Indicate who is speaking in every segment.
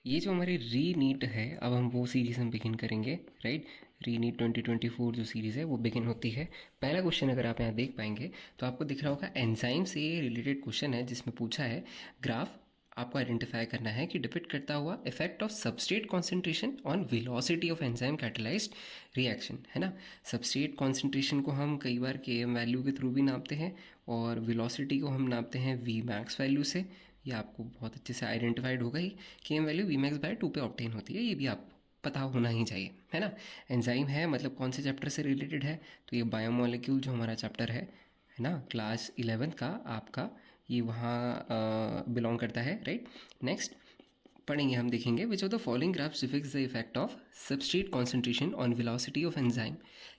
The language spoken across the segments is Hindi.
Speaker 1: ये जो हमारी री नीट है, अब हम वो सीरीज़ हम बिगिन करेंगे, राइट। री नीट 2024 जो सीरीज़ है वो बिगिन होती है। पहला क्वेश्चन अगर आप यहाँ देख पाएंगे तो आपको दिख रहा होगा एंजाइम से रिलेटेड क्वेश्चन है, जिसमें पूछा है ग्राफ आपको आइडेंटिफाई करना है कि डिपिक्ट करता हुआ effect of substrate concentration on velocity of enzyme catalysed reaction, है ना। सबस्ट्रेट कॉन्सेंट्रेशन को हम कई बार के एम वैल्यू के थ्रू भी नापते हैं और वेलोसिटी को हम नापते हैं वी मैक्स वैल्यू से। ये आपको बहुत अच्छे से आइडेंटिफाइड होगा ही कि M value V max by 2 पे ऑब्टेन होती है, ये भी आपको पता होना ही चाहिए, है ना। एंजाइम है मतलब कौन से चैप्टर से रिलेटेड है, तो ये बायोमोलिक्यूल जो हमारा चैप्टर है ना, क्लास 11 का आपका, ये वहाँ बिलोंग करता है, राइट। नेक्स्ट पढ़ेंगे, हम देखेंगे which of the following graphs depicts the effect of substrate concentration on velocity of enzyme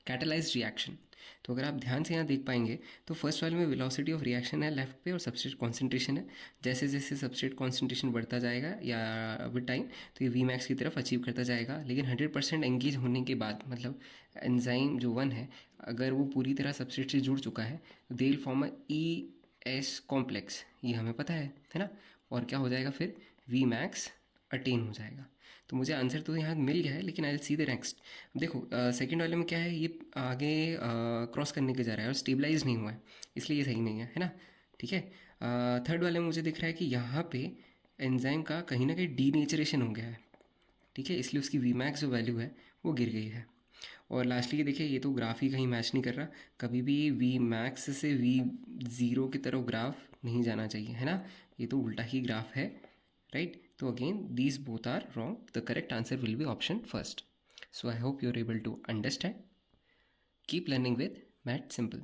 Speaker 1: catalysed reaction. तो अगर आप ध्यान से यहाँ देख पाएंगे तो फर्स्ट वाले में वेलोसिटी ऑफ रिएक्शन है लेफ्ट पे और सबस्ट्रेट कॉन्सेंट्रेशन है। जैसे जैसे सबस्ट्रेट कॉन्सेंट्रेशन बढ़ता जाएगा या विद टाइम तो ये वी मैक्स की तरफ अचीव करता जाएगा, लेकिन 100% एंगेज होने के बाद मतलब एंजाइम जो वन है अगर वो पूरी तरह सबस्ट्रेट से जुड़ चुका है तो they will form a E S complex, ये हमें पता है ना। और क्या हो जाएगा फिर, वी मैक्स अटेन हो जाएगा। तो मुझे आंसर तो यहाँ मिल गया है, लेकिन I will see the next. देखो सेकंड वाले में क्या है, ये आगे क्रॉस करने के जा रहा है और स्टेबलाइज नहीं हुआ है, इसलिए ये सही नहीं है ना। ठीक है। थर्ड वाले में मुझे दिख रहा है कि यहाँ पे एंजाइम का कहीं ना कहीं डीनेचरेशन हो गया है, ठीक है, इसलिए उसकी वी मैक्स जो वैल्यू है वो गिर गई है। और लास्टली ये देखिए, ये तो ग्राफ ही कहीं मैच नहीं कर रहा, कभी भी वी मैक्स से वी ज़ीरो की तरफ ग्राफ नहीं जाना चाहिए, है ना। ये तो उल्टा ही ग्राफ है, right? So again these both are wrong. The correct answer will be option first. So I hope you're able to understand. Keep learning with Math Simple.